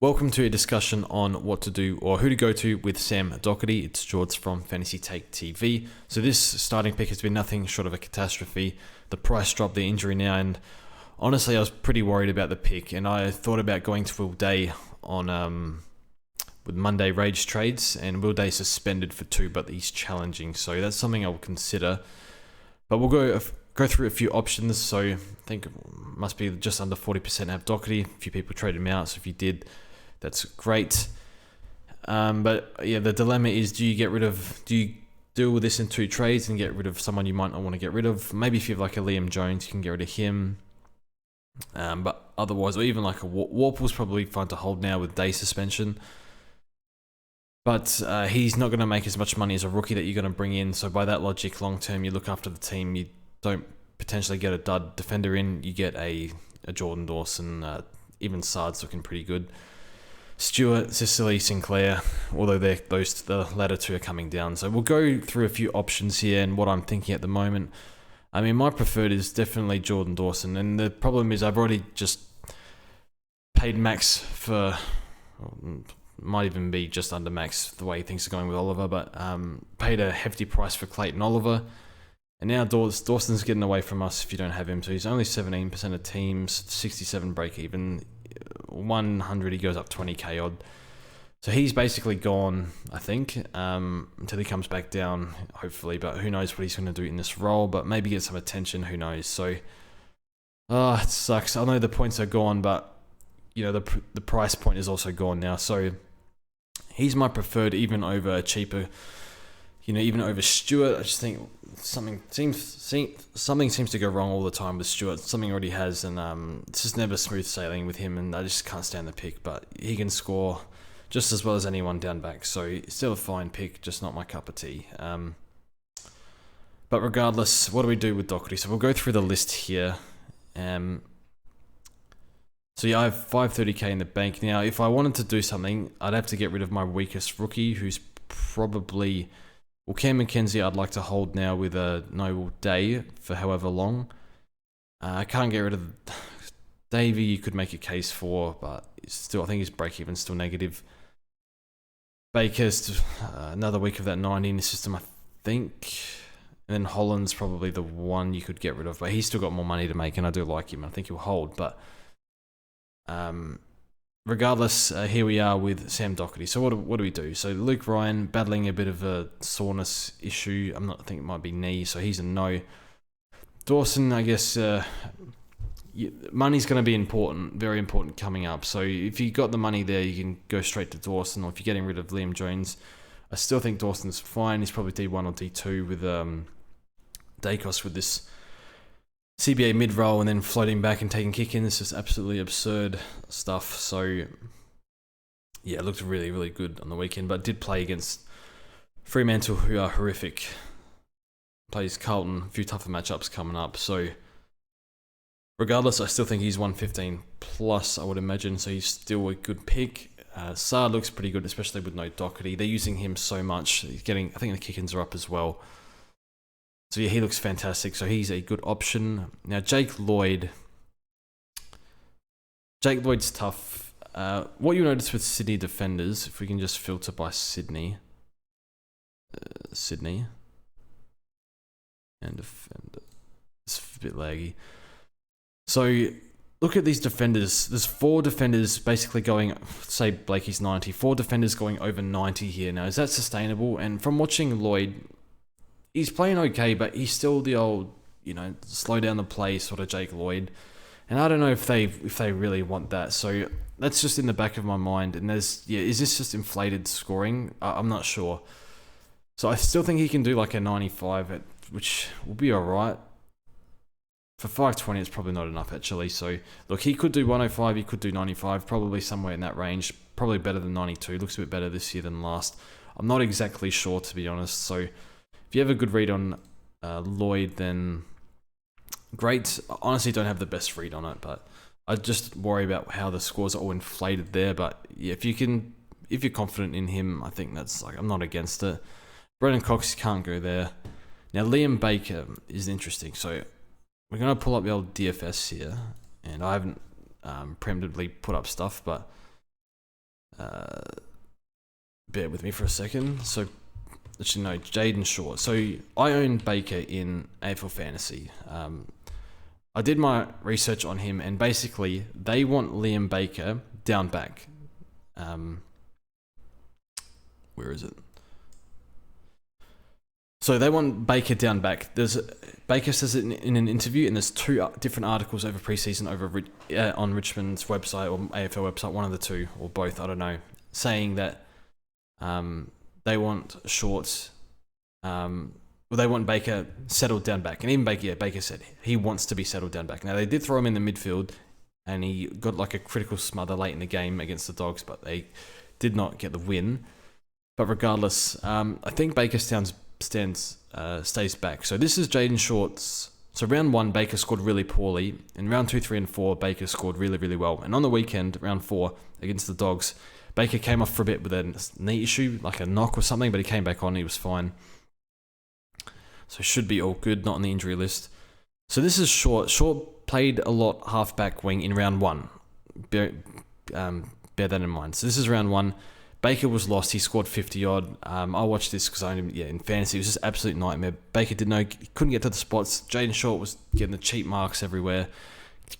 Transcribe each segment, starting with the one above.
Welcome to a discussion on what to do or who to go to with Sam Doherty. It's George from Fantasy Take TV. So this starting pick has been nothing short of a catastrophe. The price dropped, the injury now, and honestly, I was pretty worried about the pick. And I thought about going to Will Day on with Monday Rage trades, and Will Day suspended for 2, but he's challenging, so that's something I'll consider. But we'll go through a few options. So I think it must be just under 40% have Doherty. A few people traded him out, so if you did, that's great. But yeah, the dilemma is, do you deal with this in 2 trades and get rid of someone you might not want to get rid of? Maybe if you have like a Liam Jones, you can get rid of him. But otherwise, or even like a Warple's probably fine to hold now with day suspension. But he's not going to make as much money as a rookie that you're going to bring in. So by that logic, long term, you look after the team. You don't potentially get a dud defender in. You get a Jordan Dawson. Even Sard's looking pretty good. Stewart, Sicily, Sinclair, although the latter 2 are coming down. So we'll go through a few options here and what I'm thinking at the moment. I mean, my preferred is definitely Jordan Dawson. And the problem is I've already just paid max for... might even be just under max the way things are going with Oliver, but paid a hefty price for Clayton Oliver. And now Dawson's getting away from us if you don't have him. So he's only 17% of teams, 67 break even. 100 he goes up 20k odd, so he's basically gone, I think, until he comes back down, hopefully. But who knows what he's going to do in this role, but maybe get some attention, who knows. So it sucks. I know the points are gone, but you know the price point is also gone now, so he's my preferred, even over cheaper, even over Stewart. I just think something seems to go wrong all the time with Stewart. Something already has, and it's just never smooth sailing with him, and I just can't stand the pick. But he can score just as well as anyone down back, so still a fine pick, just not my cup of tea. But regardless, what do we do with Doherty? So we'll go through the list here. So yeah, I have 530k in the bank. Now, if I wanted to do something, I'd have to get rid of my weakest rookie, who's probably... Well, Cam McKenzie I'd like to hold now with a no day for however long. I can't get rid of Davey. You could make a case for, but still, I think his break even's still negative. Baker's another week of that 90 in the system, I think. And then Holland's probably the one you could get rid of, but he's still got more money to make, and I do like him. I think he'll hold, but regardless, here we are with Sam Doherty. So what do we do? So Luke Ryan battling a bit of a soreness issue. I think it might be knee, so he's a no. Dawson, I guess money's going to be important, very important coming up. So if you got the money there, you can go straight to Dawson. Or if you're getting rid of Liam Jones, I still think Dawson's fine. He's probably D1 or D2 with Dacos with this CBA mid-roll and then floating back and taking kick-in. This is absolutely absurd stuff. So, yeah, it looked really, really good on the weekend, but did play against Fremantle, who are horrific. Plays Carlton, a few tougher matchups coming up. So, regardless, I still think he's 115 plus, I would imagine, so he's still a good pick. Sard looks pretty good, especially with no Doherty. They're using him so much. He's getting, I think the kick-ins are up as well. So yeah, he looks fantastic. So he's a good option. Now Jake Lloyd's tough. What you notice with Sydney defenders, if we can just filter by Sydney, and defender. It's a bit laggy. So look at these defenders. There's 4 defenders basically going, say Blakey's 90. 4 defenders going over 90 here. Now, is that sustainable? And from watching Lloyd, he's playing okay, but he's still the old, slow down the play sort of Jake Lloyd. And I don't know if they really want that. So that's just in the back of my mind. And is this just inflated scoring? I'm not sure. So I still think he can do like a 95, which will be all right. For 520, it's probably not enough, actually. So, look, he could do 105, he could do 95, probably somewhere in that range. Probably better than 92. Looks a bit better this year than last. I'm not exactly sure, to be honest. So, if you have a good read on Lloyd, then great. I honestly don't have the best read on it, but I just worry about how the scores are all inflated there. But yeah, if you're confident in him, I think that's I'm not against it. Brendan Cox can't go there. Now, Liam Baker is interesting. So we're going to pull up the old DFS here, and I haven't preemptively put up stuff, but bear with me for a second. So, actually, no, Jaden Short. So, I own Baker in AFL Fantasy. I did my research on him, and basically, they want Liam Baker down back. Where is it? So they want Baker down back. Baker says it in an interview, and there's two different articles over preseason on Richmond's website or AFL website, one of the two or both, I don't know, saying that they want Shorts. They want Baker settled down back, and even Baker said he wants to be settled down back. Now they did throw him in the midfield, and he got like a critical smother late in the game against the Dogs, but they did not get the win. But regardless, I think Baker stays back. So this is Jaden Short's. So round 1, Baker scored really poorly. In round 2, 3, and 4, Baker scored really, really well. And on the weekend, round 4, against the Dogs, Baker came off for a bit with a knee issue, like a knock or something, but he came back on. He was fine. So should be all good, not on the injury list. So this is Short. Short played a lot half-back wing in round 1. Bear that in mind. So this is round 1. Baker was lost. He scored 50-odd. I watched this because in fantasy, it was just absolute nightmare. Baker couldn't get to the spots. Jaden Short was getting the cheap marks everywhere,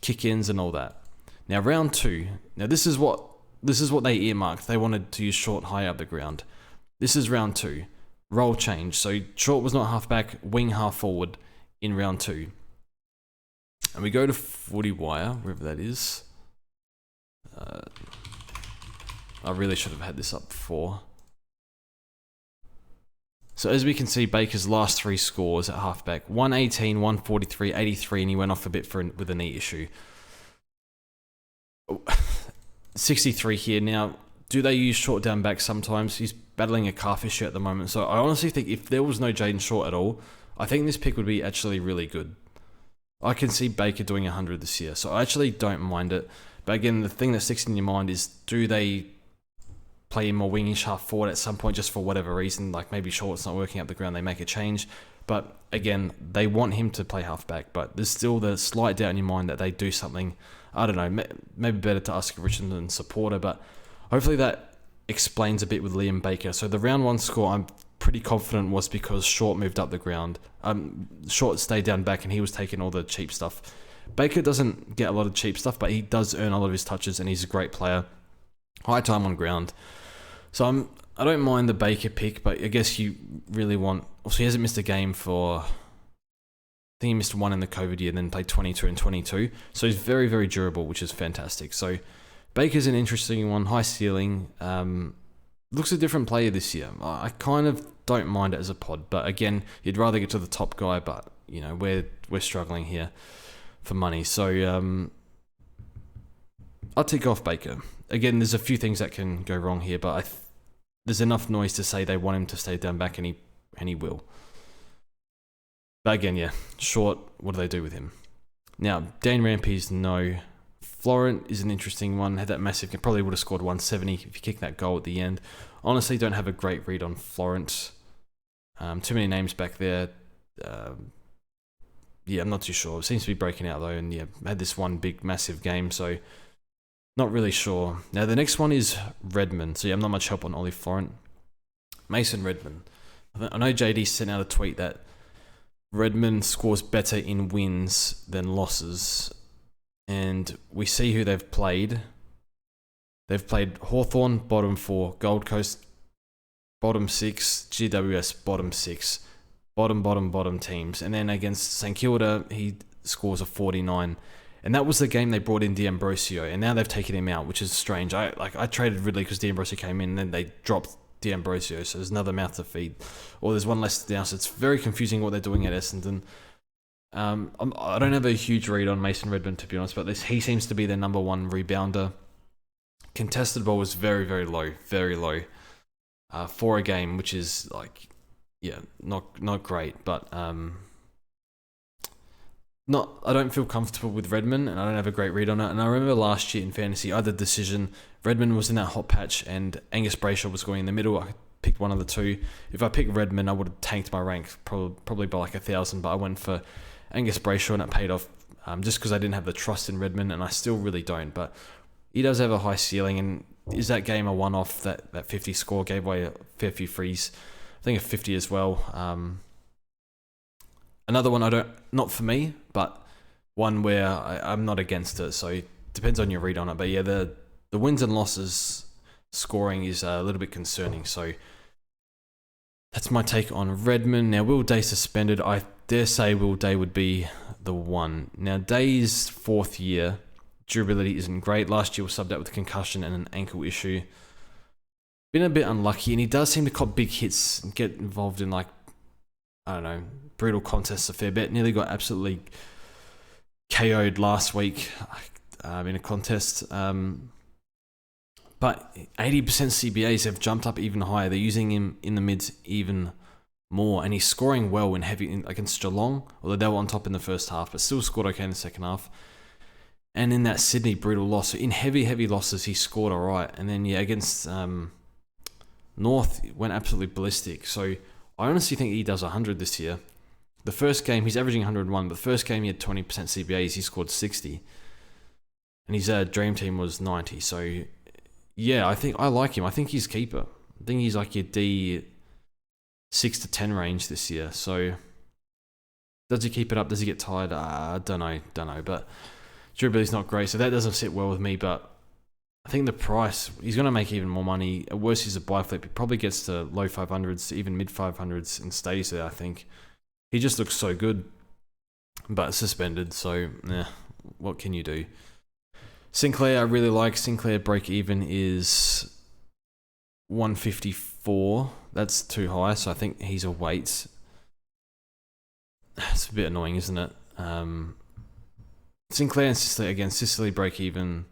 kick-ins and all that. Now, round 2. Now, this is what they earmarked. They wanted to use Short high up the ground. This is round 2. Role change. So, Short was not half-back, wing half-forward in round 2. And we go to Footy Wire, wherever that is. I really should have had this up before. So as we can see, Baker's last 3 scores at halfback: 118, 143, 83, and he went off a bit with a knee issue. 63 here. Now, do they use Short down back sometimes? He's battling a calf issue at the moment. So I honestly think if there was no Jaden Short at all, I think this pick would be actually really good. I can see Baker doing 100 this year, so I actually don't mind it. But again, the thing that sticks in your mind is, do they play him more wingish half forward at some point just for whatever reason? Like maybe Short's not working up the ground, they make a change. But again, they want him to play halfback, but there's still the slight doubt in your mind that they do something. I don't know, maybe better to ask a Richmond supporter, but hopefully that explains a bit with Liam Baker. So the round 1 score, I'm pretty confident was because Short moved up the ground. Short stayed down back and he was taking all the cheap stuff. Baker doesn't get a lot of cheap stuff, but he does earn a lot of his touches and he's a great player. High time on ground. So I don't mind the Baker pick, but I guess you really want... Also, he hasn't missed a game for... I think he missed 1 in the COVID year and then played 22 and 22. So he's very, very durable, which is fantastic. So Baker's an interesting one. High ceiling. Looks a different player this year. I kind of don't mind it as a pod, but again, you'd rather get to the top guy, but you know, we're struggling here for money. So I'll tick off Baker. Again, there's a few things that can go wrong here, but there's enough noise to say they want him to stay down back, and he will. But again, yeah, Short, what do they do with him? Now, Dane Rampeys, no. Florent is an interesting one. Had that massive... Probably would have scored 170 if you kick that goal at the end. Honestly, don't have a great read on Florent. Too many names back there. Yeah, I'm not too sure. It seems to be breaking out, though, and yeah, had this one big, massive game, so not really sure. Now, the next one is Redmond. So yeah, I'm not much help on Ollie Florent. Mason Redmond. I know JD sent out a tweet that Redmond scores better in wins than losses. And we see who they've played. They've played Hawthorn, bottom 4, Gold Coast, bottom 6, GWS, bottom 6, bottom teams. And then against St Kilda, he scores a 49. And that was the game they brought in D'Ambrosio, and now they've taken him out, which is strange. I traded Ridley because D'Ambrosio came in, and then they dropped D'Ambrosio, so there's another mouth to feed. Or there's one less down, so it's very confusing what they're doing at Essendon. I don't have a huge read on Mason Redmond, to be honest, but he seems to be their number 1 rebounder. Contested ball was very, very low for a game, which is not great, but I don't feel comfortable with Redmond, and I don't have a great read on it. And I remember last year in fantasy, I had the decision. Redmond was in that hot patch, and Angus Brayshaw was going in the middle. I picked one of the two. If I picked Redmond, I would have tanked my rank probably by 1,000. But I went for Angus Brayshaw, and it paid off just because I didn't have the trust in Redmond, and I still really don't. But he does have a high ceiling, and is that game a one-off? That 50 score gave away a fair few frees. I think a 50 as well. Another one not for me, but one where I'm not against it. So it depends on your read on it. But yeah, the wins and losses scoring is a little bit concerning. So that's my take on Redmond. Now, Will Day suspended. I dare say Will Day would be the one. Now, Day's fourth year, durability isn't great. Last year was subbed out with a concussion and an ankle issue. Been a bit unlucky, and he does seem to cop big hits and get involved in, like, I don't know, brutal contests a fair bit. Nearly got absolutely KO'd last week in a contest. But 80% CBAs have jumped up even higher. They're using him in the mids even more, and he's scoring well in heavy against Geelong, although they were on top in the first half, but still scored okay in the second half. And in that Sydney brutal loss, so in heavy losses, he scored all right. And then, yeah, against North, went absolutely ballistic. So I honestly think he does 100 this year. The first game, he's averaging 101, but the first game he had 20% CBAs, he scored 60. And his dream team was 90. So, yeah, I like him. I think he's keeper. I think he's like your D 6 to 10 range this year. So, does he keep it up? Does he get tired? I don't know. But durability's not great, so that doesn't sit well with me. But I think the price, he's going to make even more money. At worst, he's a buy flip. He probably gets to low 500s, even mid 500s, and stays there, I think. He just looks so good, but suspended, so what can you do? Sinclair, I really like. Sinclair break even is 154. That's too high, so I think he's a wait. It's a bit annoying, isn't it? Sinclair and Sicily, again, Sicily break even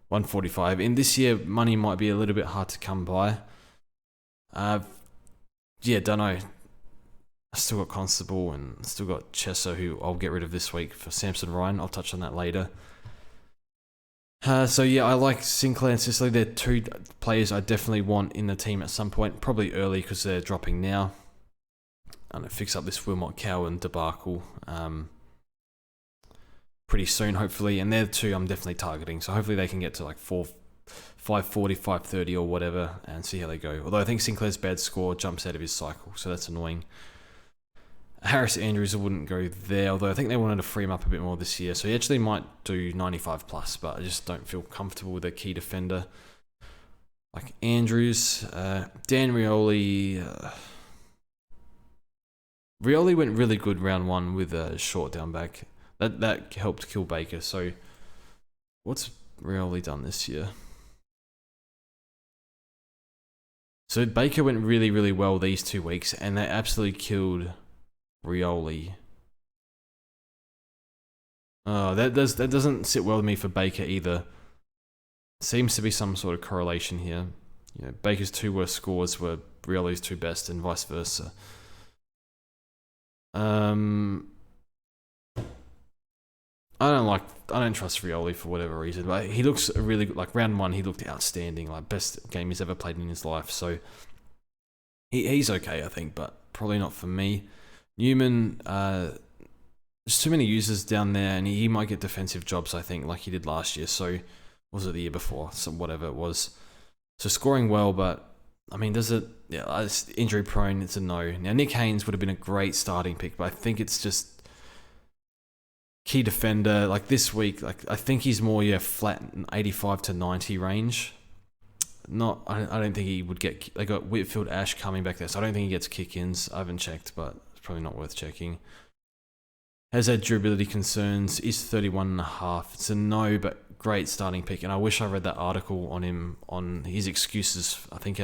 145. In this year, money might be a little bit hard to come by. Don't know. I still got Constable and still got Chesser, who I'll get rid of this week for Samson Ryan. I'll touch on that later. So yeah, I like Sinclair and Sicily. They're two players I definitely want in the team at some point. Probably early because they're dropping now. And fix up this Wilmot Cowan debacle pretty soon, hopefully. And they're the two I'm definitely targeting. So hopefully they can get to like 540, 530 or whatever and see how they go. Although I think Sinclair's bad score jumps out of his cycle, so that's annoying. Harris Andrews, I wouldn't go there, although I think they wanted to free him up a bit more this year. So he actually might do 95 plus, but I just don't feel comfortable with a key defender like Andrews. Dan Rioli. Rioli went really good round one with a short down back. That helped kill Baker. So what's Rioli done this year? So Baker went really, really well these 2 weeks, and they absolutely killed Rioli. Oh, that doesn't sit well with me for Baker either. Seems to be some sort of correlation here. You know, Baker's 2 worst scores were Rioli's 2 best, and vice versa. I don't trust Rioli for whatever reason, but he looks really good. Like round 1, he looked outstanding, like best game he's ever played in his life. So he's okay, I think, but probably not for me. Newman, there's too many users down there, and he might get defensive jobs, I think, like he did last year. So was it the year before? So whatever it was. So scoring well, but I mean, does it? Yeah, it's injury prone. It's a no. Now Nick Haynes would have been a great starting pick, but I think it's just key defender. Like this week, like I think he's more flat 85 to 90 range. I don't think he would get. They got Whitfield, Ash coming back there, so I don't think he gets kick-ins. I haven't checked, but it's probably not worth checking. Has had durability concerns. Is 31.5. It's a no, but great starting pick. And I wish I read that article on him on his excuses. I think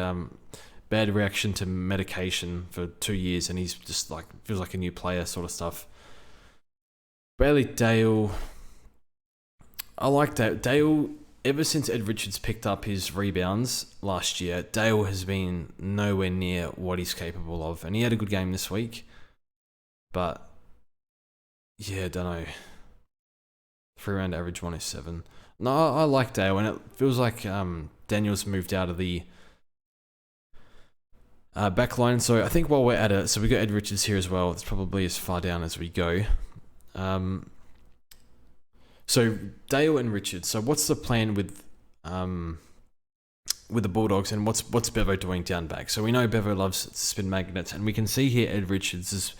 bad reaction to medication for 2 years, and he's just like feels like a new player sort of stuff. Bailey Dale. I like that. Dale, ever since Ed Richards picked up his rebounds last year, Dale has been nowhere near what he's capable of. And he had a good game this week. But, yeah, don't know. 3-round average 107. No, I like Dale, and it feels like Daniel's moved out of the backline. So I think while we're at it, so we got Ed Richards here as well. It's probably as far down as we go. So Dale and Richards. So what's the plan with with the Bulldogs, and what's Bevo doing down back? So we know Bevo loves spin magnets, and we can see here Ed Richards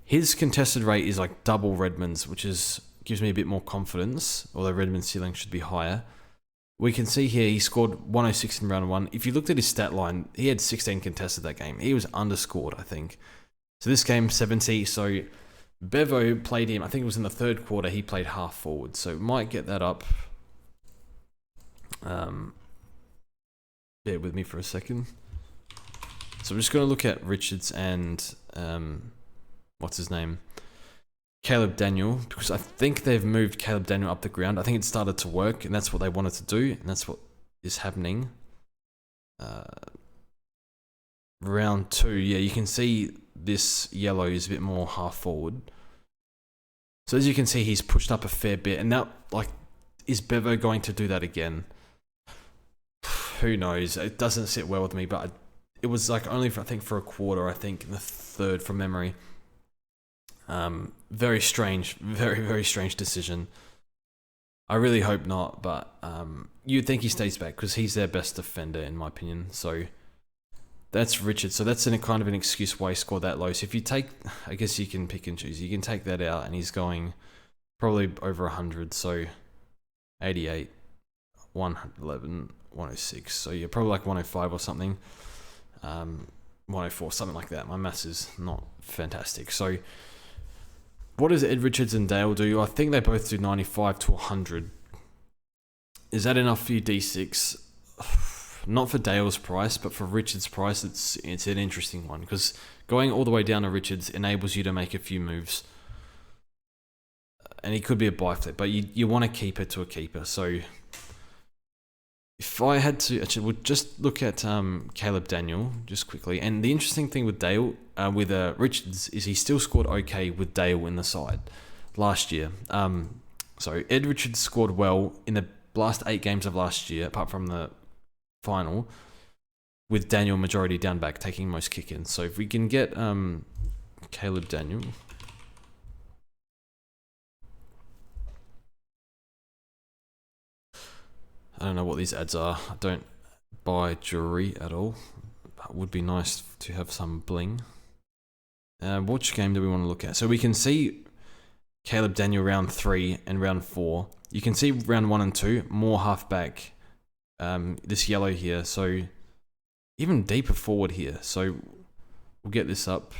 his contested rate is like double Redmond's, which gives me a bit more confidence, although Redmond's ceiling should be higher. We can see here he scored 106 in round 1. If you looked at his stat line, he had 16 contested that game. He was underscored, I think. So this game, 70. So Bevo played him, I think it was in the third quarter, he played half forward. So might get that up. Bear with me for a second. So I'm just going to look at Richards and what's his name? Caleb Daniel, because I think they've moved Caleb Daniel up the ground. I think it started to work, and that's what they wanted to do, and that's what is happening. Round 2, yeah, you can see this yellow is a bit more half forward. So as you can see, he's pushed up a fair bit, and now, like, is Bevo going to do that again? Who knows? It doesn't sit well with me, but it was like only for, I think, for a quarter, I think, in the third from memory. Very strange, very, very strange decision. I really hope not, but you'd think he stays back because he's their best defender, in my opinion. So that's Richard. So that's in a kind of an excuse why he scored that low. So if you take, I guess you can pick and choose. You can take that out, and he's going probably over 100. So 88, 111, 106. So you're probably like 105 or something. 104, something like that. My maths is not fantastic. So what does Ed Richards and Dale do? I think they both do 95 to 100. Is that enough for you, D6? Not for Dale's price, but for Richards' price, it's an interesting one, because going all the way down to Richards enables you to make a few moves. And he could be a buy flip, but you want to keep it to a keeper. So if I had to, actually, we'll just look at Caleb Daniel just quickly. And the interesting thing with Dale, with Richards, is he still scored okay with Dale in the side last year. So Ed Richards scored well in the last 8 games of last year, apart from the final, with Daniel majority down back, taking most kick-ins. So if we can get Caleb Daniel. I don't know what these ads are. I don't buy jewelry at all. It would be nice to have some bling. Which game do we want to look at? So we can see Caleb Daniel round 3 and round 4. You can see round 1 and 2, more halfback. This yellow here. So even deeper forward here. So we'll get this up.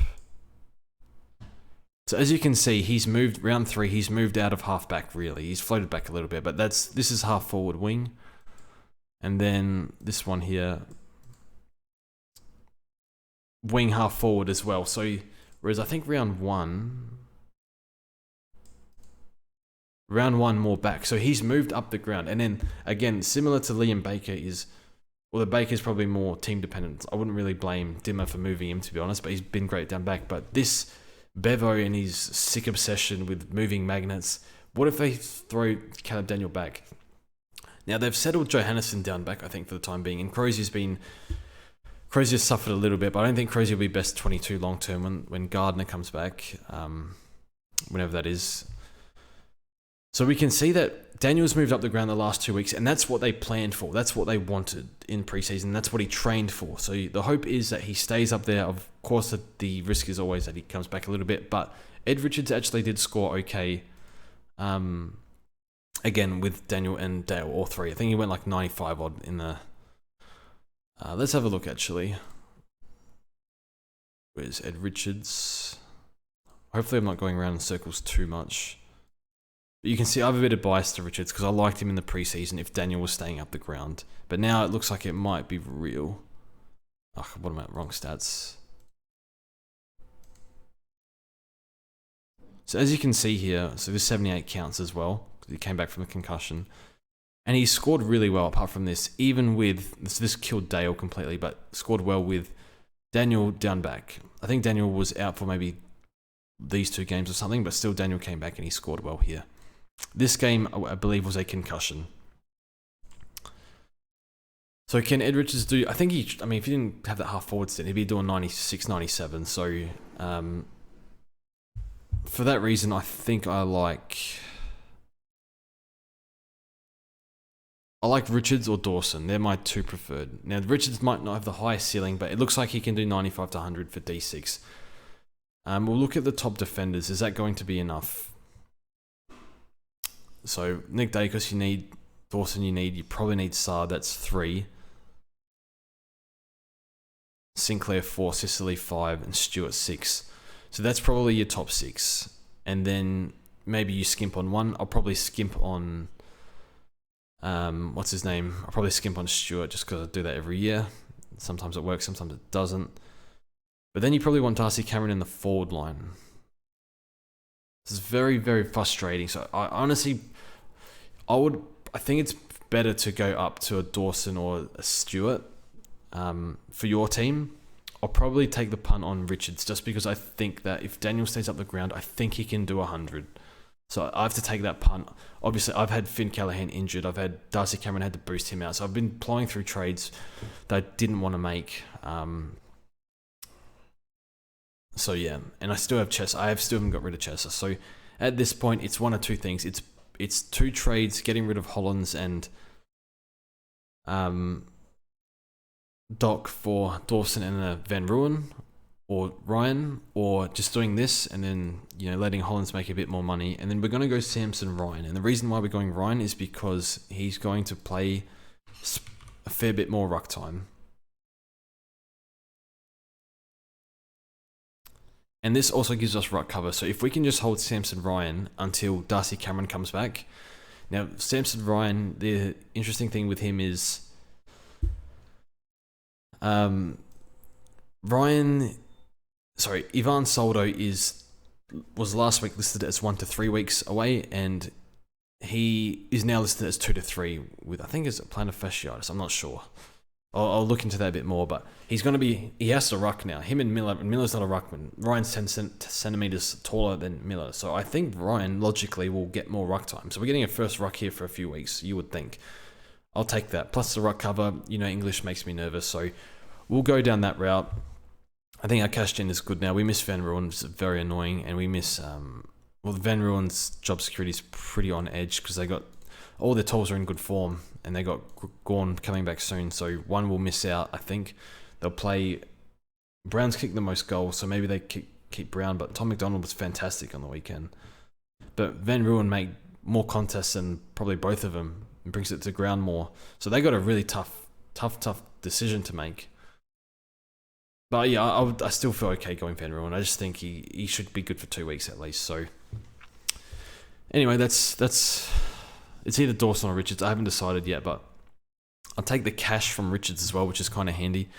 So as you can see, he's moved round 3. He's moved out of halfback really. He's floated back a little bit, but this is half forward wing. And then this one here, wing half forward as well. So whereas I think round one more back. So he's moved up the ground. And then again, similar to Liam Baker the Baker's probably more team dependent. I wouldn't really blame Dimmer for moving him, to be honest, but he's been great down back. But this Bevo and his sick obsession with moving magnets, what if they throw Caleb Daniel back? Now, they've settled Johannesson down back, I think, for the time being. And Crozier's suffered a little bit, but I don't think Crozier will be best 22 long term when Gardner comes back, whenever that is. So we can see that Daniel's moved up the ground the last 2 weeks, and that's what they planned for. That's what they wanted in preseason. That's what he trained for. So the hope is that he stays up there. Of course, the risk is always that he comes back a little bit, but Ed Richards actually did score okay. Again, with Daniel and Dale, all three. I think he went like 95 odd in the... let's have a look, actually. Where's Ed Richards? Hopefully I'm not going around in circles too much. But you can see I have a bit of bias to Richards because I liked him in the preseason if Daniel was staying up the ground. But now it looks like it might be real. Oh, what am I at? Wrong stats. So as you can see here, so this 78 counts as well. He came back from a concussion. And he scored really well apart from this, even with... This killed Dale completely, but scored well with Daniel down back. I think Daniel was out for maybe these 2 games or something, but still Daniel came back and he scored well here. This game, I believe, was a concussion. So can Ed Richards do... if he didn't have that half forward stint, he'd be doing 96, 97. So for that reason, I think I'll I like Richards or Dawson. They're my two preferred. Now, Richards might not have the highest ceiling, but it looks like he can do 95 to 100 for D6. We'll look at the top defenders. Is that going to be enough? So, Nick Dacus, you need. Dawson, you probably need Saad. That's 3. Sinclair 4, Sicily 5, and Stewart 6. So that's probably your top 6. And then maybe you skimp on one. I'll probably skimp on... what's his name? I'll probably skimp on Stewart just because I do that every year. Sometimes it works, sometimes it doesn't. But then you probably want Darcy Cameron in the forward line. This is very, very frustrating. So I honestly... I think it's better to go up to a Dawson or a Stewart for your team. I'll probably take the punt on Richards just because I think that if Daniel stays up the ground, I think he can do 100. So I have to take that punt. Obviously, I've had Finn Callaghan injured. I've had Darcy Cameron had to boost him out. So I've been plowing through trades that I didn't want to make. So yeah, and I still have Chester. I still haven't got rid of Chester. So at this point, it's one of two things. It's 2 trades, getting rid of Hollins and Doc for Dawson and a Van Ruin or Ryan, or just doing this and then letting Hollins make a bit more money, and then we're going to go Samson Ryan. And the reason why we're going Ryan is because he's going to play a fair bit more ruck time. And this also gives us ruck cover. So if we can just hold Samson Ryan until Darcy Cameron comes back. Now, Samson Ryan, the interesting thing with him is Ivan Soldo was last week listed as 1 to 3 weeks away, and he is now listed as 2 to 3 with, I think it's plantar fasciitis. I'm not sure. I'll look into that a bit more, but he has to ruck now. Him and Miller's not a ruckman. Ryan's 10 centimeters taller than Miller. So I think Ryan logically will get more ruck time. So we're getting a first ruck here for a few weeks, you would think. I'll take that. Plus the ruck cover, English makes me nervous. So we'll go down that route. I think our cash gen is good now. We miss Van Ruin, it's very annoying. And we miss, Van Ruin's job security is pretty on edge because they got, all their tools are in good form. And they got Gorn coming back soon, so one will miss out, I think. They'll play... Brown's kicked the most goals, so maybe they keep Brown, but Tom McDonald was fantastic on the weekend. But Van Ruin made more contests than probably both of them and brings it to ground more. So they got a really tough decision to make. But yeah, I still feel okay going Van Ruin. I just think he should be good for 2 weeks at least. So anyway, that's it's either Dawson or Richards. I haven't decided yet, but I'll take the cash from Richards as well, which is kind of handy.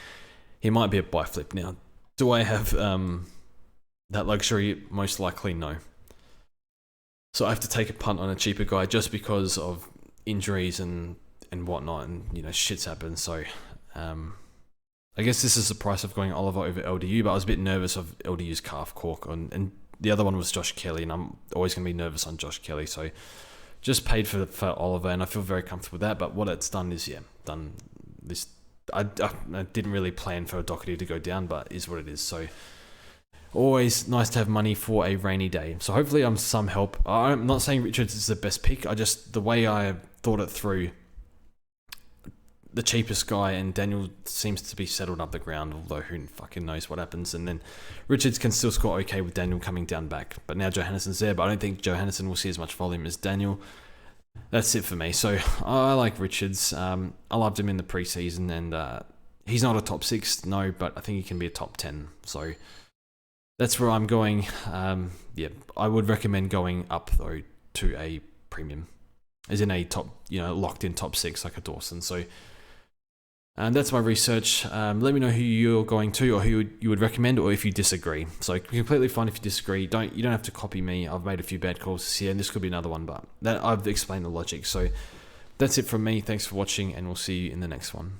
He might be a buy flip now. Do I have that luxury? Most likely no. So I have to take a punt on a cheaper guy just because of injuries and whatnot, and shit's happened. So I guess this is the price of going Oliver over LDU, but I was a bit nervous of LDU's calf cork, and the other one was Josh Kelly, and I'm always going to be nervous on Josh Kelly. So just paid for Oliver, and I feel very comfortable with that. But what it's done is, done this. I didn't really plan for Doherty to go down, but is what it is. So always nice to have money for a rainy day. So hopefully I'm some help. I'm not saying Richards is the best pick. The way I thought it through, the cheapest guy, and Daniel seems to be settled up the ground, although who fucking knows what happens. And then Richards can still score okay with Daniel coming down back. But now Johannessen's there, but I don't think Johannessen will see as much volume as Daniel. That's it for me. So I like Richards. I loved him in the preseason, and he's not a top 6, no, but I think he can be a top 10. So that's where I'm going. I would recommend going up, though, to a premium, as in a top, locked in top 6 like a Dawson. So and that's my research. Let me know who you're going to, or who you would recommend, or if you disagree. So completely fine if you disagree. You don't have to copy me. I've made a few bad calls this year, and this could be another one, but I've explained the logic. So that's it from me. Thanks for watching, and we'll see you in the next one.